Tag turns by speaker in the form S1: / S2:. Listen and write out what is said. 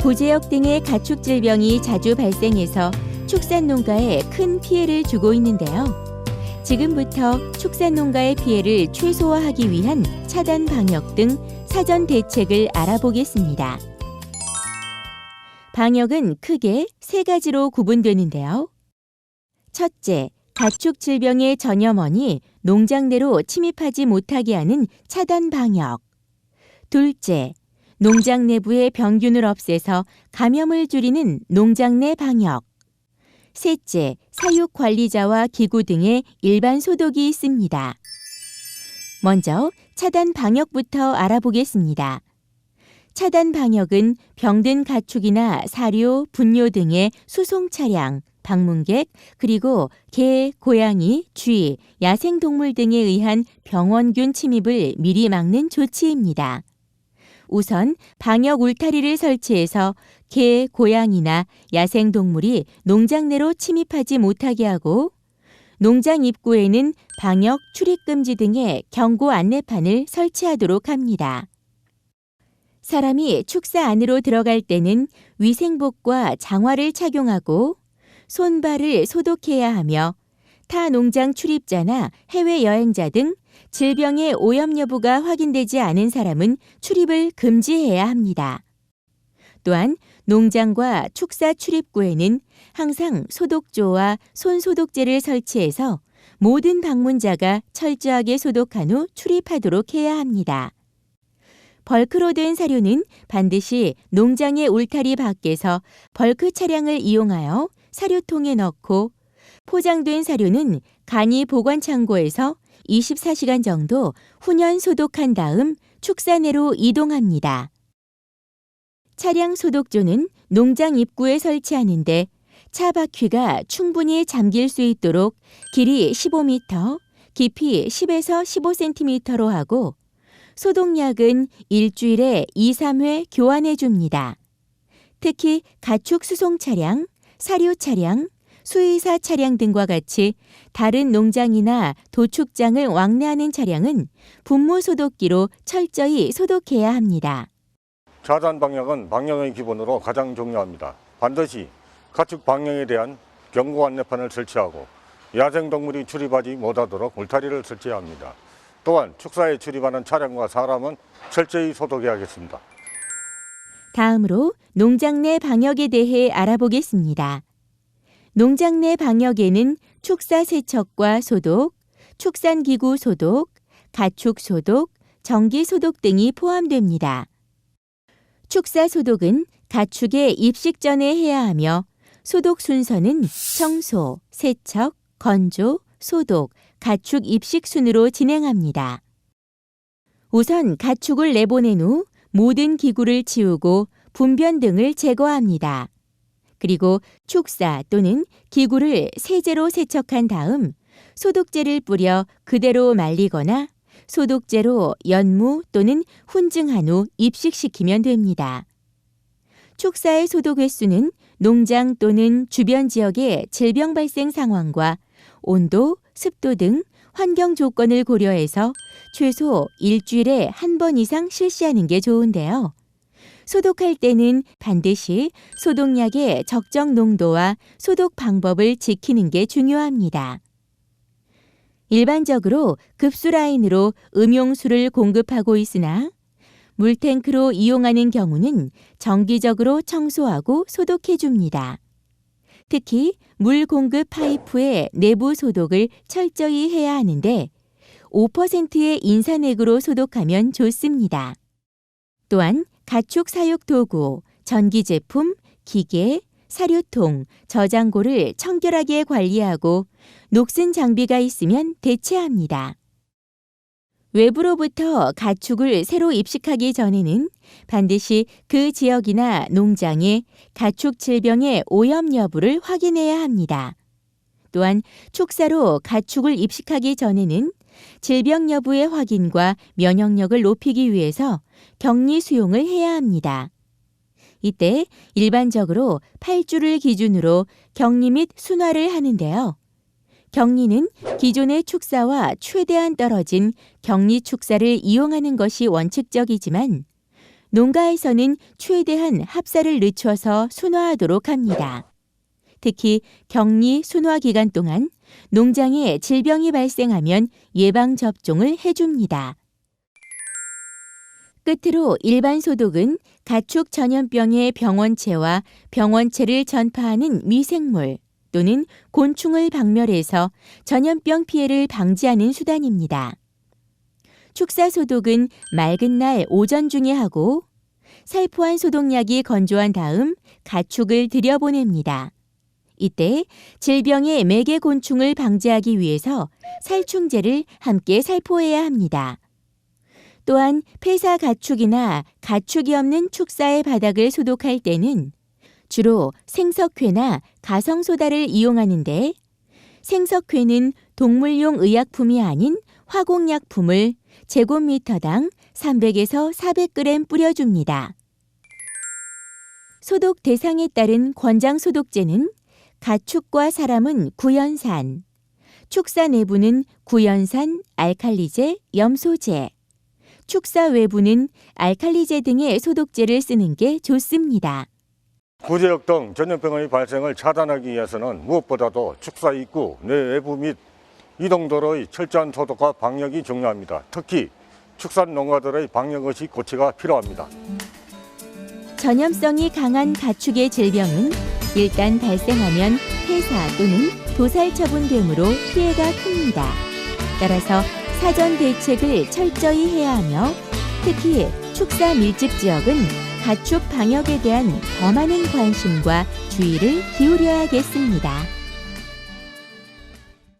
S1: 고제역 등의 가축 질병이 자주 발생해서 축산농가에 큰 피해를 주고 있는데요. 지금부터 축산농가의 피해를 최소화하기 위한 차단 방역 등 사전 대책을 알아보겠습니다. 방역은 크게 세 가지로 구분되는데요. 첫째, 가축 질병의 전염원이 농장 내로 침입하지 못하게 하는 차단 방역. 둘째, 농장 내부의 병균을 없애서 감염을 줄이는 농장 내 방역. 셋째, 사육 관리자와 기구 등의 일반 소독이 있습니다. 먼저 차단 방역부터 알아보겠습니다. 차단 방역은 병든 가축이나 사료, 분뇨 등의 수송 차량, 방문객, 그리고 개, 고양이, 쥐, 야생동물 등에 의한 병원균 침입을 미리 막는 조치입니다. 우선 방역 울타리를 설치해서 개, 고양이나 야생동물이 농장 내로 침입하지 못하게 하고 농장 입구에는 방역 출입금지 등의 경고 안내판을 설치하도록 합니다. 사람이 축사 안으로 들어갈 때는 위생복과 장화를 착용하고 손발을 소독해야 하며 타 농장 출입자나 해외여행자 등 질병의 오염 여부가 확인되지 않은 사람은 출입을 금지해야 합니다. 또한 농장과 축사 출입구에는 항상 소독조와 손소독제를 설치해서 모든 방문자가 철저하게 소독한 후 출입하도록 해야 합니다. 벌크로 된 사료는 반드시 농장의 울타리 밖에서 벌크 차량을 이용하여 사료통에 넣고 포장된 사료는 간이 보관 창고에서 24시간 정도 훈연 소독한 다음 축사 내로 이동합니다. 차량 소독조는 농장 입구에 설치하는데 차 바퀴가 충분히 잠길 수 있도록 길이 15m, 깊이 10에서 15cm로 하고 소독약은 일주일에 2-3회 교환해 줍니다. 특히 가축 수송 차량, 사료 차량, 수의사 차량 등과 같이 다른 농장이나 도축장을 왕래하는 차량은 분무 소독기로 철저히 소독해야 합니다.
S2: 차단 방역은 방역의 기본으로 가장 중요합니다. 반드시 가축 방역에 대한 경고 안내판을 설치하고 야생동물이 출입하지 못하도록 울타리를 설치해야 합니다. 또한 축사에 출입하는 차량과 사람은 철저히 소독해야겠습니다.
S1: 다음으로 농장 내 방역에 대해 알아보겠습니다. 농장 내 방역에는 축사 세척과 소독, 축산기구 소독, 가축 소독, 전기 소독 등이 포함됩니다. 축사 소독은 가축의 입식 전에 해야 하며 소독 순서는 청소, 세척, 건조, 소독, 가축 입식 순으로 진행합니다. 우선 가축을 내보낸 후 모든 기구를 치우고 분변 등을 제거합니다. 그리고 축사 또는 기구를 세제로 세척한 다음 소독제를 뿌려 그대로 말리거나 소독제로 연무 또는 훈증한 후 입식시키면 됩니다. 축사의 소독 횟수는 농장 또는 주변 지역의 질병 발생 상황과 온도, 습도 등 환경 조건을 고려해서 최소 일주일에 한 번 이상 실시하는 게 좋은데요. 소독할 때는 반드시 소독약의 적정 농도와 소독 방법을 지키는 게 중요합니다. 일반적으로 급수 라인으로 음용수를 공급하고 있으나 물탱크로 이용하는 경우는 정기적으로 청소하고 소독해 줍니다. 특히 물 공급 파이프의 내부 소독을 철저히 해야 하는데 5%의 인산액으로 소독하면 좋습니다. 또한 가축 사육 도구, 전기 제품, 기계, 사료통, 저장고를 청결하게 관리하고 녹슨 장비가 있으면 대체합니다. 외부로부터 가축을 새로 입식하기 전에는 반드시 그 지역이나 농장의 가축 질병의 오염 여부를 확인해야 합니다. 또한 축사로 가축을 입식하기 전에는 질병 여부의 확인과 면역력을 높이기 위해서 격리 수용을 해야 합니다. 이때 일반적으로 8주를 기준으로 격리 및 순화를 하는데요. 격리는 기존의 축사와 최대한 떨어진 격리 축사를 이용하는 것이 원칙적이지만 농가에서는 최대한 합사를 늦춰서 순화하도록 합니다. 특히 격리 순화 기간 동안 농장에 질병이 발생하면 예방접종을 해줍니다. 끝으로 일반 소독은 가축 전염병의 병원체와 병원체를 전파하는 미생물 또는 곤충을 박멸해서 전염병 피해를 방지하는 수단입니다. 축사 소독은 맑은 날 오전 중에 하고 살포한 소독약이 건조한 다음 가축을 들여보냅니다. 이때 질병의 매개 곤충을 방지하기 위해서 살충제를 함께 살포해야 합니다. 또한 폐사 가축이나 가축이 없는 축사의 바닥을 소독할 때는 주로 생석회나 가성소다를 이용하는데 생석회는 동물용 의약품이 아닌 화공약품을 제곱미터당 300에서 400g 뿌려줍니다. 소독 대상에 따른 권장 소독제는 가축과 사람은 구연산, 축사 내부는 구연산, 알칼리제, 염소제, 축사 외부는 알칼리제 등의 소독제를 쓰는 게 좋습니다.
S2: 구제역 등 전염병의 발생을 차단하기 위해서는 무엇보다도 축사 입구, 내외부 및 이동도로의 철저한 소독과 방역이 중요합니다. 특히 축산 농가들의 방역의식 고취가 필요합니다.
S1: 전염성이 강한 가축의 질병은 일단 발생하면 폐사 또는 도살 처분되므로 피해가 큽니다. 따라서 사전 대책을 철저히 해야 하며 특히 축사 밀집 지역은 가축 방역에 대한 더 많은 관심과 주의를 기울여야겠습니다.